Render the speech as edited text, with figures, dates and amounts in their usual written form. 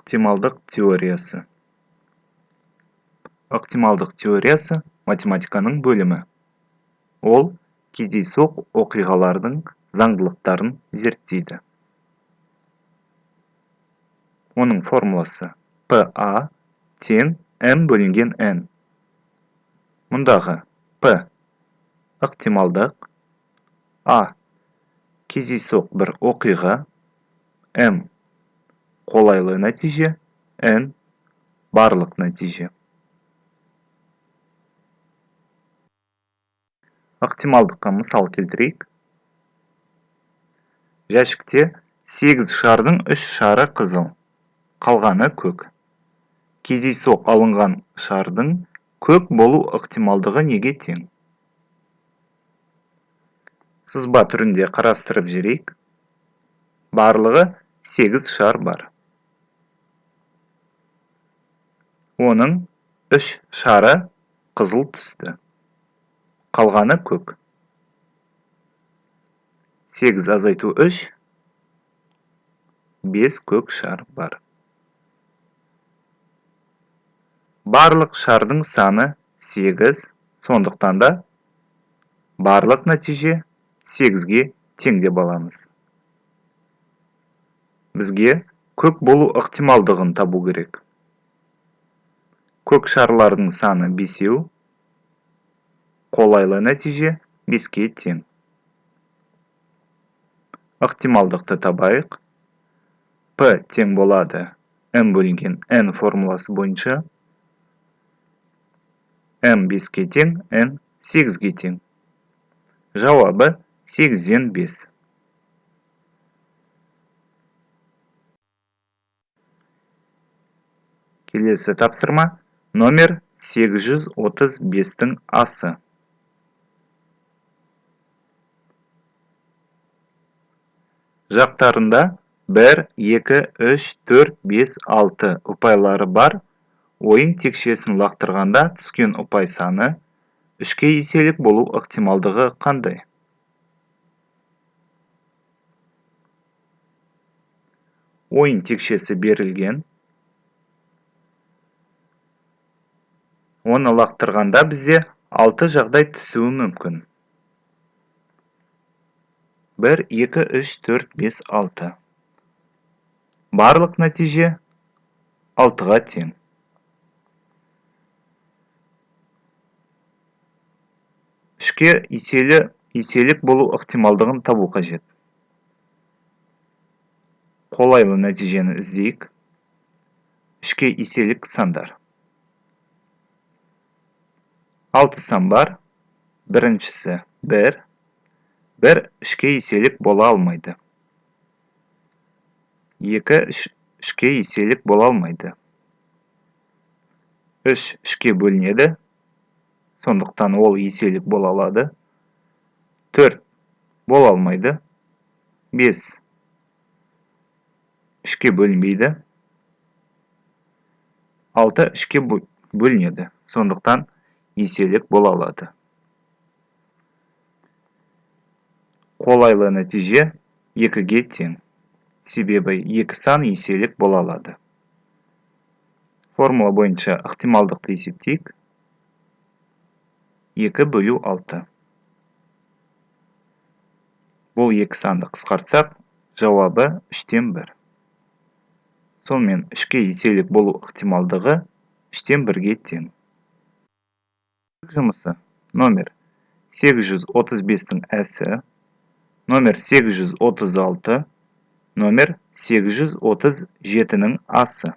Ықтималдық теориясы. Ықтималдық теориясы математиканың бөлімі. Ол кездейсоқ оқиғалардың заңдылықтарын зерттейді. Оның формуласы PA тең M бөлінген N. Мұндағы P ықтималдық, A кездейсоқ бір оқиға, M қолайлы нәтиже, N барлық нәтиже. Ықтималдыққа мысал келтірейік. Жәшікте 8 шардың 3 шары қызыл, қалғаны көк. Кездейсоқ алынған шардың көк болу ықтималдығы неге тең? Сызба түрінде қарастырып жүрейік. Барлығы 8 шар бар. Оның 3 шары қызыл түсті. Қалғаны көк. 8 азайту 3, 5 көк шар бар. Барлық шардың саны 8, сондықтан да барлық нәтиже 8-ге тең деп аламыз. Бізге көк болу ықтималдығын табу керек. Көк шарлардың саны 5, қолайлы нәтиже 5-ге тең. Ықтималдықты табайық. P тең болады M бөлінген N формуласы бойынша. M 5-ге тең, N 8-ге тең. Жауабы 8-ден 5. Келесі тапсырма номер 835-тің асы. Жақтарында 1, 2, 3, 4, 5, 6 ұпайлары бар. Ойын текшесін лақтырғанда түскен ұпай саны 3-ке еселік болу ықтималдығы қандай? Ойын текшесі берілген. Оны лақтырғанда бізде 6 жағдай түсуі мүмкін. 1, 2, 3, 4, 5, 6. Барлық нәтиже 6-ға тең. Үшке еселік болу ықтималдығын табу қажет. Қолайлы нәтижені іздейік. Үшке еселік сандар. 6 сан бар. Біріншісі 1. 1 үшке еселік бола алмайды. 2 үшке еселік бола алмайды. 3 үшке бөлінеді. Сондықтан ол еселік бола алады. 4 бола алмайды. 5 үшке бөлінбейді. 6 үшке бөлінеді. Сондықтан еселік бола алады. Қолайлы нәтиже 2-ге тең. Себебі 2 сан еселік бола алады. Формула бойынша ықтималдықты есептейік. 2 бөлу 6. Бұл 2 санды қысқартсақ, жауабы 3-тен 1. Сонымен 3-ке еселік болу ықтималдығы 3-тен 1-ге тең. Жұмысы номер 835-тің әсі, номер 836, номер 837-нің асы.